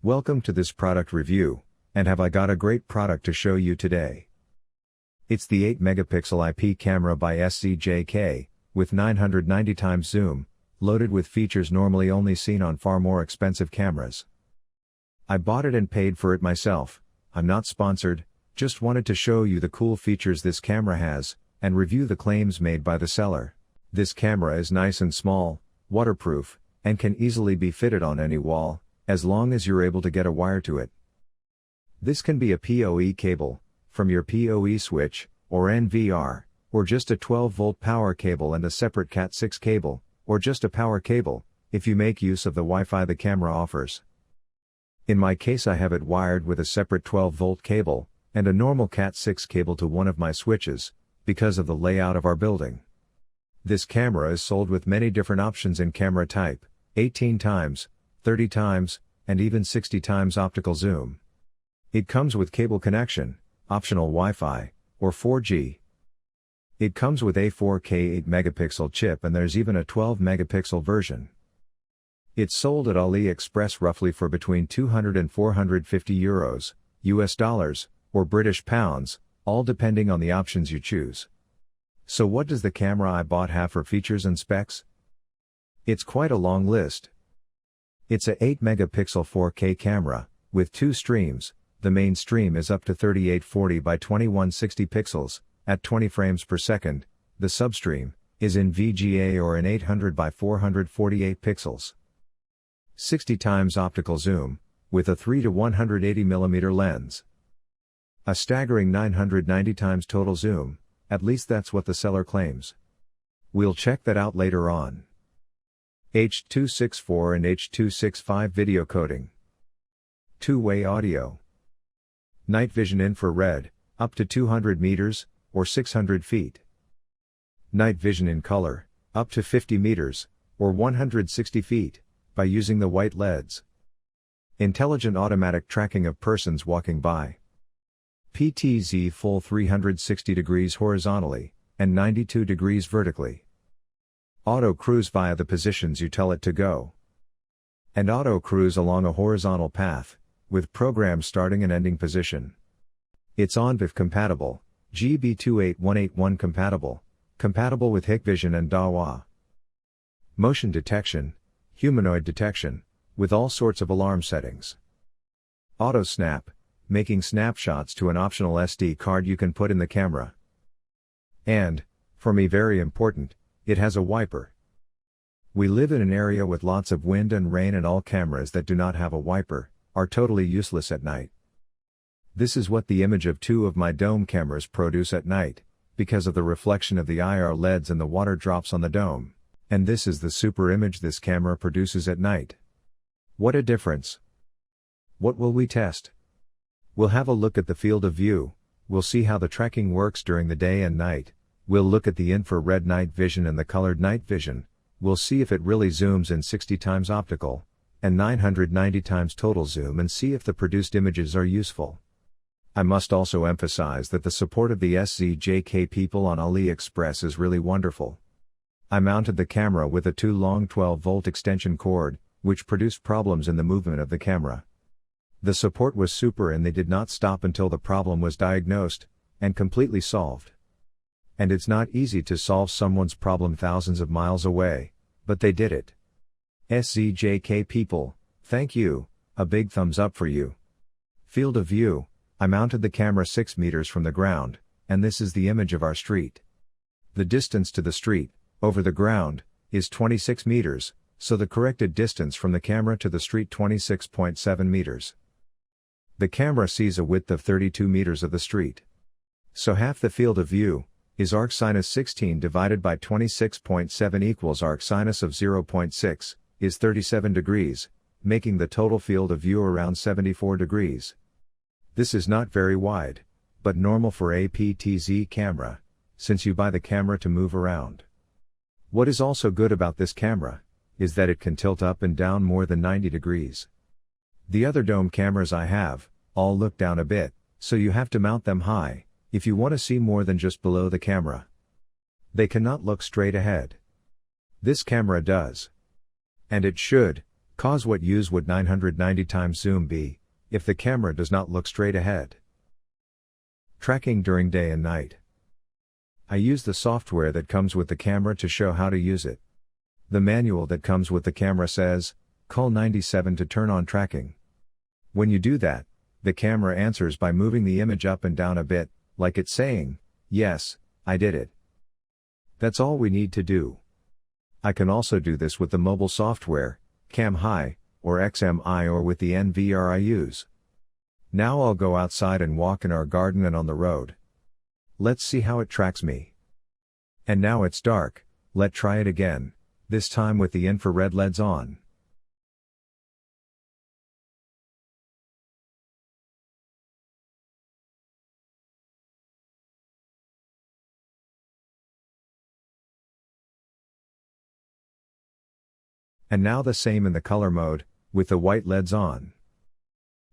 Welcome to this product review, and have I got a great product to show you today. It's the 8 megapixel IP camera by SZJCAY, with 990x zoom, loaded with features normally only seen on far more expensive cameras. I bought it and paid for it myself. I'm not sponsored, just wanted to show you the cool features this camera has, and review the claims made by the seller. This camera is nice and small, waterproof, and can easily be fitted on any wall, as long as you're able to get a wire to it. This can be a PoE cable, from your PoE switch, or NVR, or just a 12-volt power cable and a separate Cat6 cable, or just a power cable, if you make use of the Wi-Fi the camera offers. In my case I have it wired with a separate 12-volt cable, and a normal Cat6 cable to one of my switches, because of the layout of our building. This camera is sold with many different options in camera type, 18x, 30x, and even 60x optical zoom. It comes with cable connection, optional Wi-Fi, or 4G. It comes with a 4K 8 megapixel chip, and there's even a 12 megapixel version. It's sold at AliExpress roughly for between €200 and €450, US dollars, or British pounds, all depending on the options you choose. So what does the camera I bought have for features and specs? It's quite a long list. It's a 8 megapixel 4K camera, with 2 streams. The main stream is up to 3840 by 2160 pixels, at 20 frames per second. The substream is in VGA or in 800 by 448 pixels. 60x optical zoom, with a 3 to 180mm lens. A staggering 990x total zoom, at least that's what the seller claims. We'll check that out later on. H.264 and H.265 video coding. Two-way audio. Night vision infrared, up to 200 meters, or 600 feet. Night vision in color, up to 50 meters, or 160 feet, by using the white LEDs. Intelligent automatic tracking of persons walking by. PTZ full 360 degrees horizontally, and 92 degrees vertically. Auto cruise via the positions you tell it to go. And auto cruise along a horizontal path, with program starting and ending position. It's OnVIF compatible, GB28181 compatible, compatible with Hikvision and Dahua. Motion detection, humanoid detection, with all sorts of alarm settings. Auto snap, making snapshots to an optional SD card you can put in the camera. And, for me very important, it has a wiper. We live in an area with lots of wind and rain, and all cameras that do not have a wiper are totally useless at night. This is what the image of 2 of my dome cameras produce at night, because of the reflection of the IR LEDs and the water drops on the dome. And this is the super image this camera produces at night. What a difference! What will we test? We'll have a look at the field of view, we'll see how the tracking works during the day and night, we'll look at the infrared night vision and the colored night vision, we'll see if it really zooms in 60x optical, and 990x total zoom, and see if the produced images are useful. I must also emphasize that the support of the SZJCAY people on AliExpress is really wonderful. I mounted the camera with a too long 12-volt extension cord, which produced problems in the movement of the camera. The support was super, and they did not stop until the problem was diagnosed and completely solved. And it's not easy to solve someone's problem thousands of miles away, but they did it. SZJCAY people, thank you, a big thumbs up for you. Field of view, I mounted the camera 6 meters from the ground, and this is the image of our street. The distance to the street, over the ground, is 26 meters, so the corrected distance from the camera to the street 26.7 meters. The camera sees a width of 32 meters of the street. So half the field of view is arc sinus 16 divided by 26.7 equals arc sinus of 0.6, is 37 degrees, making the total field of view around 74 degrees. This is not very wide, but normal for a PTZ camera, since you buy the camera to move around. What is also good about this camera is that it can tilt up and down more than 90 degrees. The other dome cameras I have all look down a bit, so you have to mount them high if you want to see more than just below the camera. They cannot look straight ahead. This camera does. And it should, Cause what use would 990 times zoom be, if the camera does not look straight ahead? Tracking during day and night. I use the software that comes with the camera to show how to use it. The manual that comes with the camera says, call 97 to turn on tracking. When you do that, the camera answers by moving the image up and down a bit, like it's saying, yes, I did it. That's all we need to do. I can also do this with the mobile software, Cam High, or XMI, or with the NVR I use. Now I'll go outside and walk in our garden and on the road. Let's see how it tracks me. And now it's dark, let's try it again, this time with the infrared LEDs on. And now the same in the color mode, with the white LEDs on.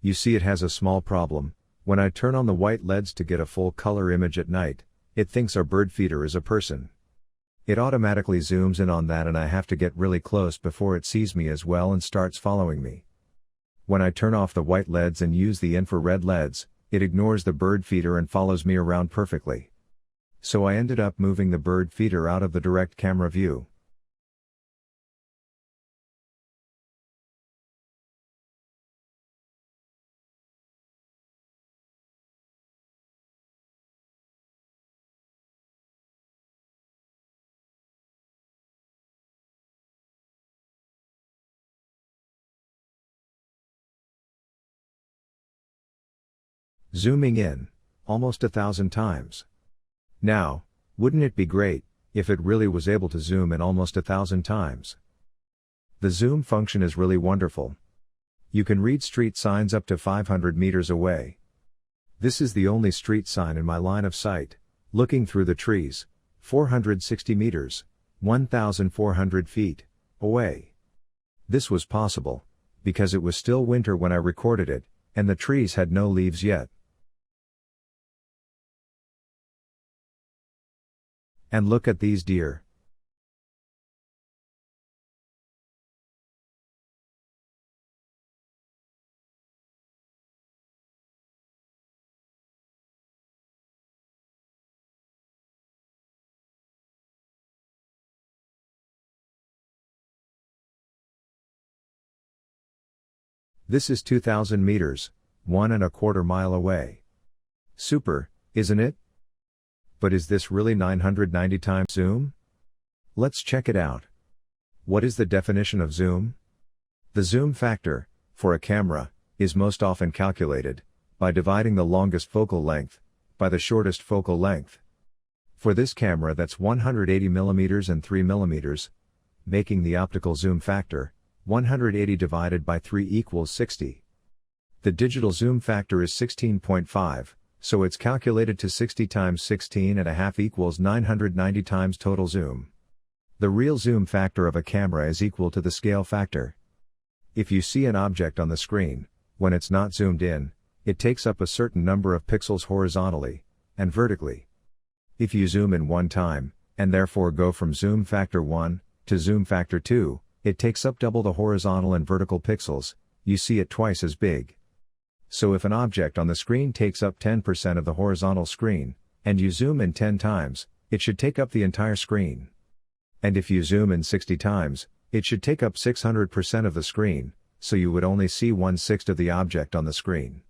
You see it has a small problem. When I turn on the white LEDs to get a full color image at night, it thinks our bird feeder is a person. It automatically zooms in on that and I have to get really close before it sees me as well and starts following me. When I turn off the white LEDs and use the infrared LEDs, it ignores the bird feeder and follows me around perfectly. So I ended up moving the bird feeder out of the direct camera view. Zooming in, almost 1,000 times. Now, wouldn't it be great, if it really was able to zoom in almost 1,000 times? The zoom function is really wonderful. You can read street signs up to 500 meters away. This is the only street sign in my line of sight, looking through the trees, 460 meters, 1,400 feet, away. This was possible, because it was still winter when I recorded it, and the trees had no leaves yet. And look at these deer. This is 2,000 meters, 1¼ mile away. Super, isn't it? But is this really 990 times zoom? Let's check it out. What is the definition of zoom? The zoom factor, for a camera, is most often calculated by dividing the longest focal length by the shortest focal length. For this camera, that's 180 mm and 3 mm, making the optical zoom factor 180 divided by 3 equals 60. The digital zoom factor is 16.5, so it's calculated to 60 times 16.5 equals 990 times total zoom. The real zoom factor of a camera is equal to the scale factor. If you see an object on the screen, when it's not zoomed in, it takes up a certain number of pixels horizontally and vertically. If you zoom in one time, and therefore go from zoom factor 1 to zoom factor 2, it takes up double the horizontal and vertical pixels, you see it twice as big. So if an object on the screen takes up 10% of the horizontal screen, and you zoom in 10 times, it should take up the entire screen. And if you zoom in 60 times, it should take up 600% of the screen, so you would only see 1/6 of the object on the screen.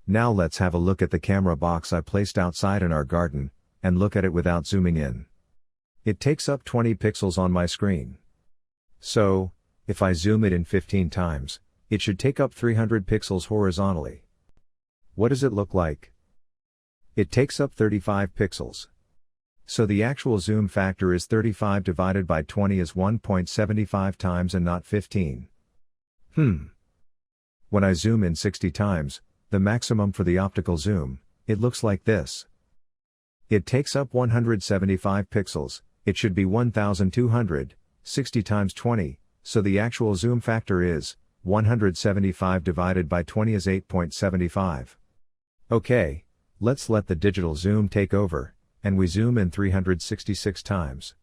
Now let's have a look at the camera box I placed outside in our garden, and look at it without zooming in. It takes up 20 pixels on my screen. So, if I zoom it in 15 times, it should take up 300 pixels horizontally. What does it look like? It takes up 35 pixels. So the actual zoom factor is 35 divided by 20 is 1.75 times and not 15. When I zoom in 60 times, the maximum for the optical zoom, it looks like this. It takes up 175 pixels, it should be 1200, 60 times 20, so the actual zoom factor is 175 divided by 20 is 8.75. Okay, let's let the digital zoom take over, and we zoom in 366 times.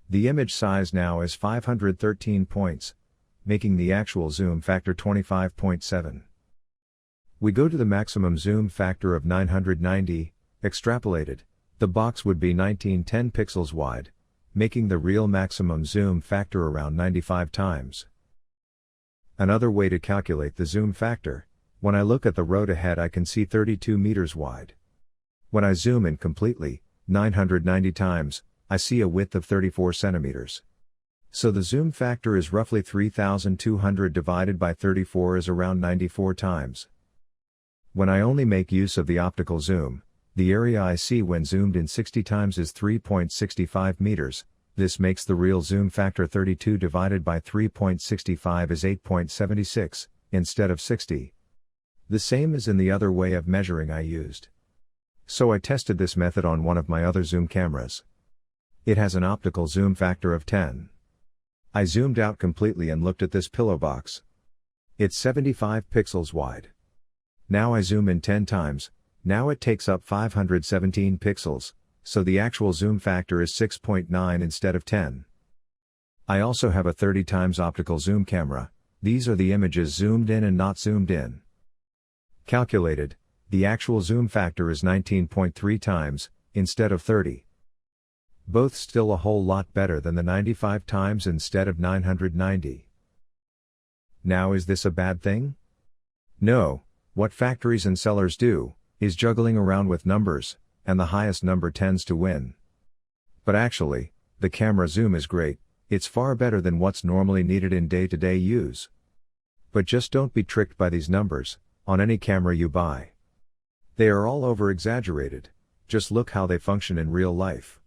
The image size now is 513 points, making the actual zoom factor 25.7. We go to the maximum zoom factor of 990, extrapolated, the box would be 1910 pixels wide, making the real maximum zoom factor around 95 times. Another way to calculate the zoom factor, when I look at the road ahead I can see 32 meters wide. When I zoom in completely, 990 times, I see a width of 34 centimeters. So the zoom factor is roughly 3200 divided by 34 is around 94 times. When I only make use of the optical zoom, the area I see when zoomed in 60 times is 3.65 meters, this makes the real zoom factor 32 divided by 3.65 is 8.76, instead of 60. The same as in the other way of measuring I used. So I tested this method on one of my other zoom cameras. It has an optical zoom factor of 10. I zoomed out completely and looked at this pillow box. It's 75 pixels wide. Now I zoom in 10 times, now it takes up 517 pixels, so the actual zoom factor is 6.9 instead of 10. I also have a 30 times optical zoom camera, these are the images zoomed in and not zoomed in. Calculated, the actual zoom factor is 19.3 times, instead of 30. Both still a whole lot better than the 95 times instead of 990. Now is this a bad thing? No, what factories and sellers do, is juggling around with numbers, and the highest number tends to win. But actually, the camera zoom is great, it's far better than what's normally needed in day-to-day use. But just don't be tricked by these numbers, on any camera you buy. They are all over-exaggerated, just look how they function in real life.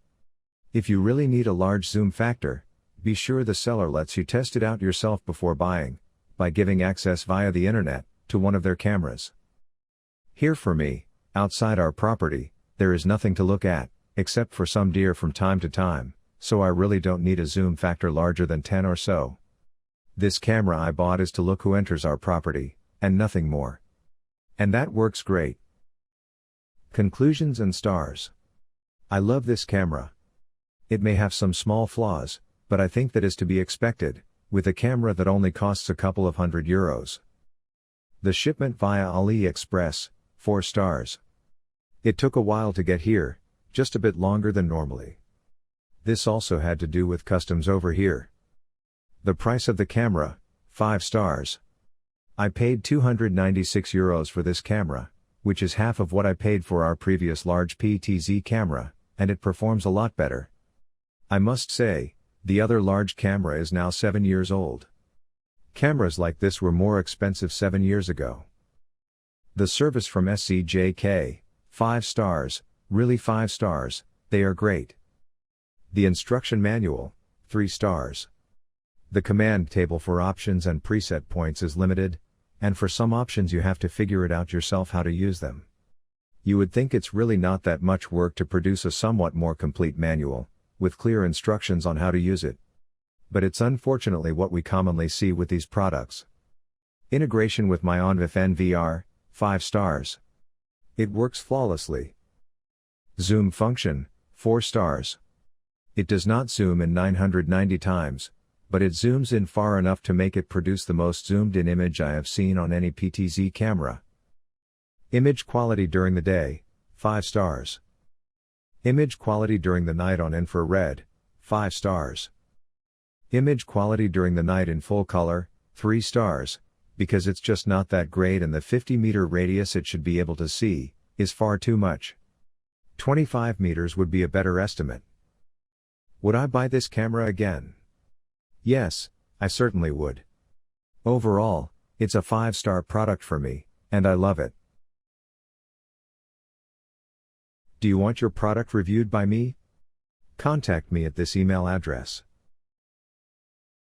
If you really need a large zoom factor, be sure the seller lets you test it out yourself before buying, by giving access via the internet, to one of their cameras. Here for me, outside our property, there is nothing to look at, except for some deer from time to time, so I really don't need a zoom factor larger than 10 or so. This camera I bought is to look who enters our property, and nothing more. And that works great. Conclusions and stars. I love this camera. It may have some small flaws, but I think that is to be expected, with a camera that only costs a couple of €100. The shipment via AliExpress, 4 stars. It took a while to get here, just a bit longer than normally. This also had to do with customs over here. The price of the camera, 5 stars. I paid €296 for this camera, which is half of what I paid for our previous large PTZ camera, and it performs a lot better. I must say, the other large camera is now 7 years old. Cameras like this were more expensive 7 years ago. The service from SZJCAY, 5 stars, really 5 stars, they are great. The instruction manual, 3 stars. The command table for options and preset points is limited, and for some options you have to figure it out yourself how to use them. You would think it's really not that much work to produce a somewhat more complete manual, with clear instructions on how to use it. But it's unfortunately what we commonly see with these products. Integration with my OnVIF NVR, 5 stars. It works flawlessly. Zoom function, 4 stars. It does not zoom in 990 times, but it zooms in far enough to make it produce the most zoomed-in image I have seen on any PTZ camera. Image quality during the day, 5 stars. Image quality during the night on infrared, 5 stars. Image quality during the night in full color, 3 stars, because it's just not that great and the 50-meter radius it should be able to see, is far too much. 25 meters would be a better estimate. Would I buy this camera again? Yes, I certainly would. Overall, it's a 5-star product for me, and I love it. Do you want your product reviewed by me? Contact me at this email address.